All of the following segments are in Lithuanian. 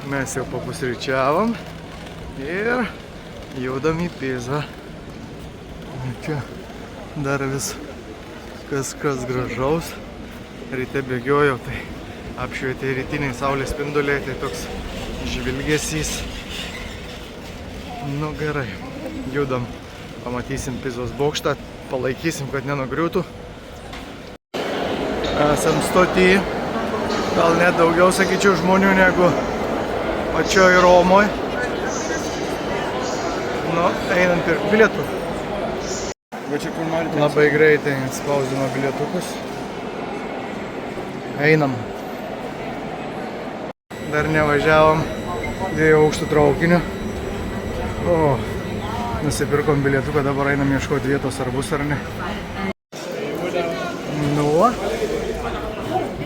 Mes jau papusryčiavom ir judam į Pizą. Čia dar vis kas gražaus. Ryte bėgiojau, tai apšvietė rytiniai saulės spinduliai, tai toks žvilgesys. Nu gerai, judam, pamatysim Pizos bokštą, palaikysim, kad nenugriūtų. Esam stoty, gal net daugiau, sakyčiau, žmonių negu pačioj Romoj. Nu, einam pirkti bilietų. Labai greitai spausdino bilietukus. Einam. Dar nevažiavom 2 aukštų traukiniu. O, nusipirkom bilietuką, dabar einam ieškoti vietos, ar bus ar ne. Nu,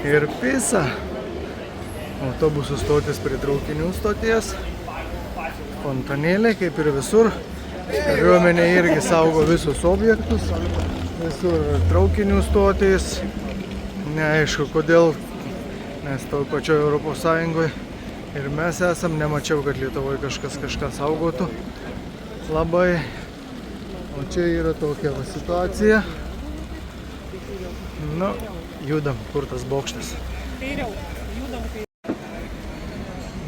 ir Piza. Autobusų stotis prie traukinių stoties. Fontanėlė, kaip ir visur. Kariuomenė irgi saugo visus objektus. Visur traukinių stotis. Neaišku, kodėl, nes toj pačioj Europos Sąjungoje ir mes esam. Nemačiau, kad Lietuvoje kažką saugotų labai. O čia yra tokia va situacija. Nu, judam, kur tas bokštas.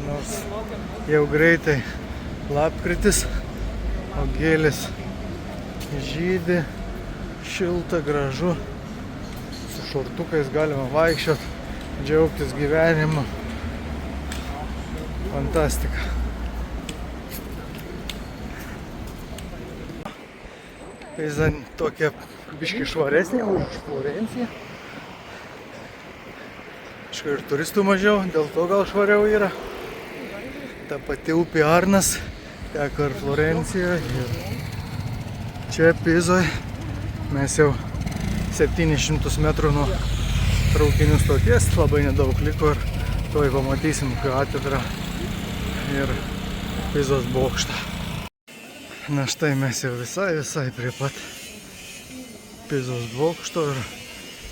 Nors jau greitai lapkritis, o gėlės žydi, šilta, gražu. Su šortukais galima vaikščiot, džiaugtis gyvenimu. Fantastika. Piza tokia biški švaresnė už Florenciją. Aišku, ir turistų mažiau, dėl to gal švariau yra. Ta pati upė Arnas teka ir Florencijoje. Čia Pizoje mes jau 700 metrų nuo traukinių stoties, labai nedaug liko ir tuoj pamatysim katedrą ir Pizos bokštą. Na štai mes jau visai prie pat Pizos bokšto ir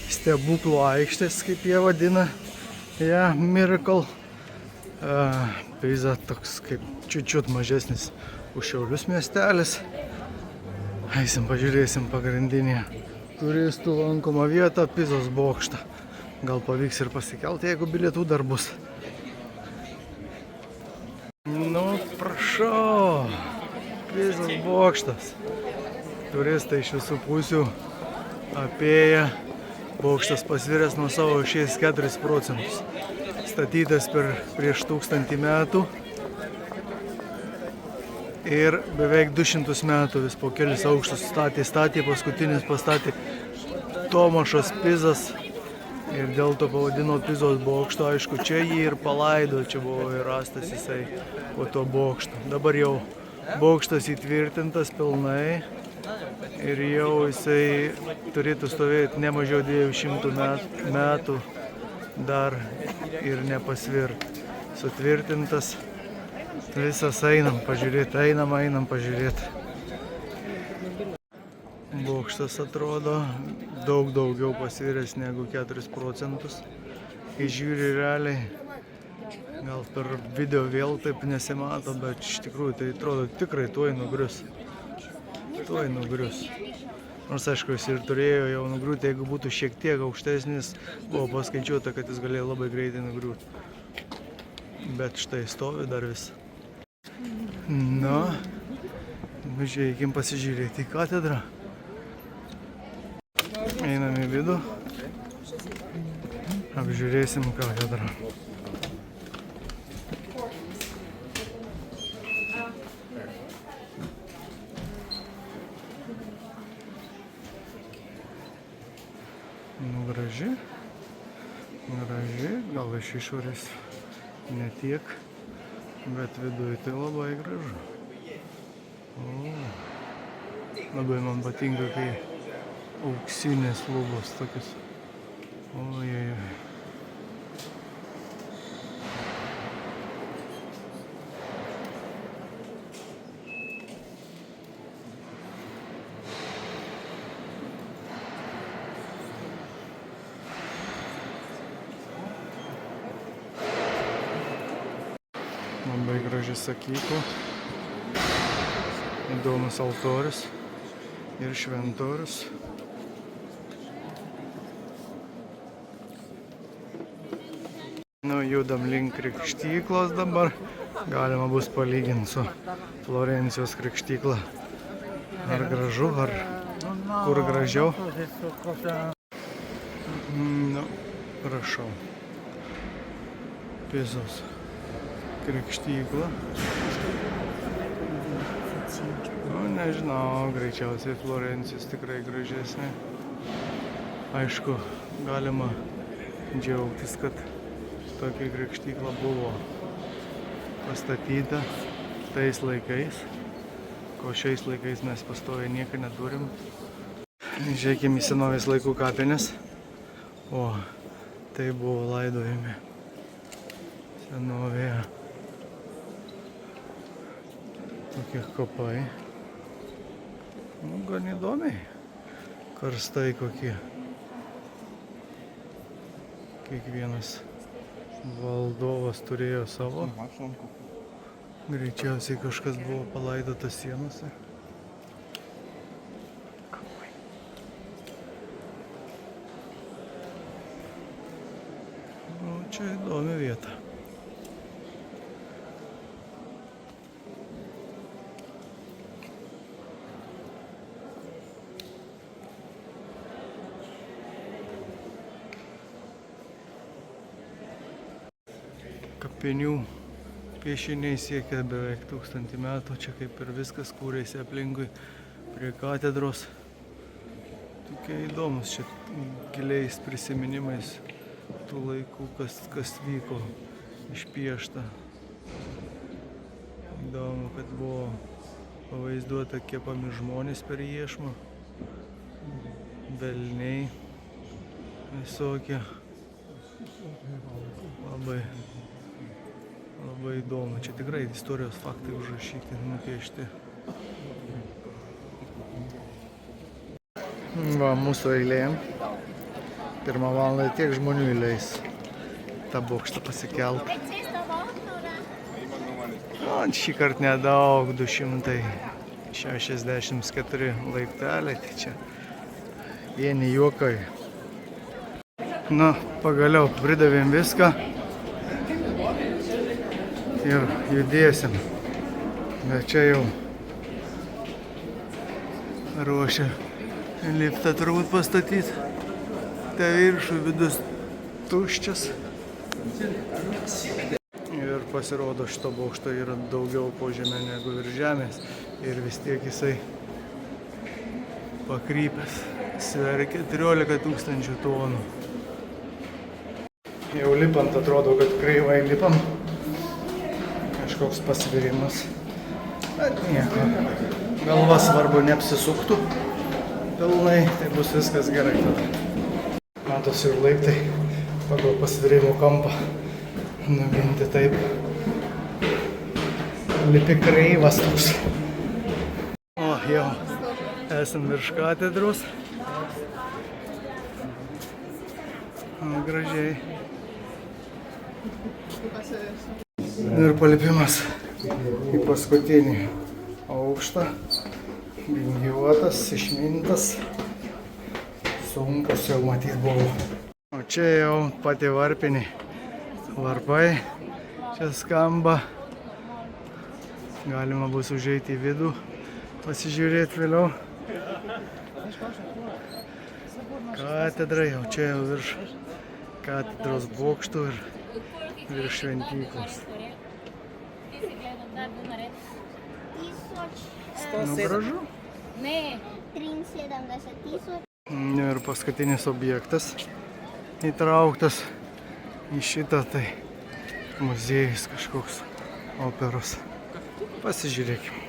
stebuklų aikštės, kaip jie vadina. Ja, Miracle. Piza toks kaip čiut mažesnis už Šiaulius miestelis. Eisim, pažiūrėsim pagrindinį turistų lankomą vietą, Pizos bokštą. Gal pavyks ir pasikelti, jeigu bilietų dar bus. Nu, prašau, Pizos bokštas. Turistai iš visų pusių apėję. Bokštas pasviręs nuo savo aušies 4%. Statytas prieš 1000 metų. Ir beveik 200 metų vis po kelis aukštus statė, paskutinis pastatė Tomašas Pizas ir dėl to pavadino Pizos bokšto. Aišku, čia jį ir palaido, čia buvo ir rastas jisai po to bokšto. Dabar jau bokštas įtvirtintas pilnai ir jau jisai turėtų stovėti ne mažiau 200 metų dar ir nepasvirt. Sutvirtintas. Visas einam pažiūrėti, einam pažiūrėti. Bokštas atrodo daug daugiau pasviręs negu 4%. Kai žiūri realiai, gal per video vėl taip nesimato, bet iš tikrųjų tai atrodo tikrai tuoj nugrius. Nors aišku, jis ir turėjo jau nugriūti, jeigu būtų šiek tiek aukštesnis, buvo paskaičiuota, kad jis galėjo labai greitai nugriūti. Bet štai stovi dar vis. Na, žiūrėkim pasižiūrėti į katedrą. Einam į vidų. Apžiūrėsim katedrą. Nu, graži, gal iš išorės ne tiek, bet viduje tai labai gražu. Labai man patinka, kai auksinės lubos tokios. Ojej. Labai graži sakykla. Įdomus altorius ir šventorius. Nu, judam link krikštyklos dabar. Galima bus palyginti su Florencijos krikštykla. Ar gražu, ar kur gražiau. Nu, prašau. Pizos krikštykla. Nu, nežinau, greičiausiai Florencijos tikrai gražesnė. Aišku, galima džiaugtis, kad tokia krikštykla buvo pastatyta tais laikais, ko šiais laikais mes pastoviai nieko neturim. Žiūrėkime į senovės laikų kapines. O, tai buvo laidojami senovėje. Tokie kapai. Nu, gan įdomiai. Karstai kokie. Kiekvienas valdovas turėjo savo. Greičiausiai kažkas buvo palaidotas sienose. Nu, čia įdomi vieta. Kapinių piešiniai siekia beveik 1000 metų. Čia kaip ir viskas kūrėsi aplinkui prie katedros. Tokie įdomus čia giliais prisiminimais tų laikų, kas vyko išpiešta. Įdomu, kad buvo pavaizduota kepami žmonės per iešmą. Velniai visokie. Labai įdomu. Čia tikrai istorijos faktai užrašyti, nupiešti. Va, mūsų eilė. 1 valandą tiek žmonių įleis tą bokštą pasikelt. Šį kartą nedaug, 264 laipteliai. Tai čia vieni juokai. Na, pagaliau pridavėm viską. Ir judėsim. Bet čia jau ruošia liftą turbūt pastatyti. Tai viršų vidus tuščias. Ir pasirodo, šito bokšto yra daugiau po žemė negu virš žemės. Ir vis tiek jisai pakrypęs. Sveria 14 000 tonų. Jau lipant atrodo, kad kreivai lipam. Kažkoks pasvirimas. Bet nieko. Galva svarbu neapsisuktų pilnai, tai bus viskas gerai tada. Matosi ir laiptai pagal pasvirimo kampą nuginti taip. Lipi kreivas toks. O, jau esam virš katedros. O, gražiai. Ir palipimas į paskutinį aukštą. Vingiuotas, išmintas. Sunkus jau matyt buvo. O čia jau pati varpinė. Varpai čia skamba. Galima bus užeiti į vidų, pasižiūrėti vėliau. Katedra jau čia jau virš katedros bokštų ir virš šventyklos. Nu, gražu. Ir paskutinis objektas įtrauktas į šitą, tai muziejus kažkoks operos. Pasižiūrėkime.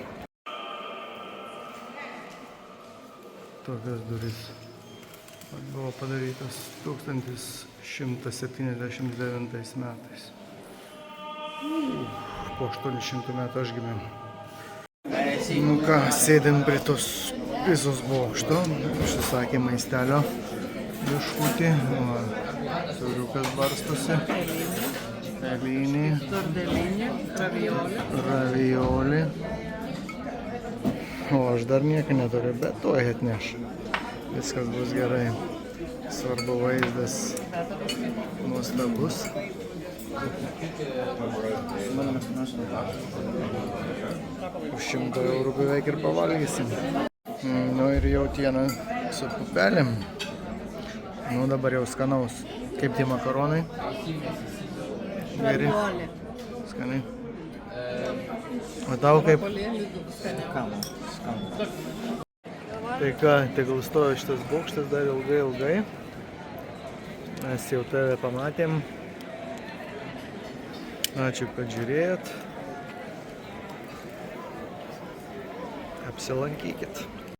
Tokios durys buvo padarytas 1179 metais. Po 800 metų aš gimiau. Nu ką, sėdėm prie tos Pizos bokšto. Užsisakė maistelio biškutį. Siauriukas barstosi. Tortellini, Tortellini, ravioli. ravioli. O aš dar nieko neturiu, bet tuoj atneš. Viskas bus gerai. Svarbu vaizdas nuostabus. Už 100 eurų beveik ir pavalgysim. Nu ir jautiena su pupelėm. Nu dabar jau skanaus. Kaip tie makaronai? Geri. Ravioli. Skaniai. O tau kaip? Tai ką, tegul stojo šitas bokštas dar ilgai. Mes jau tave pamatėm. Ačiū, kad žiūrėjot. Apsilankykit.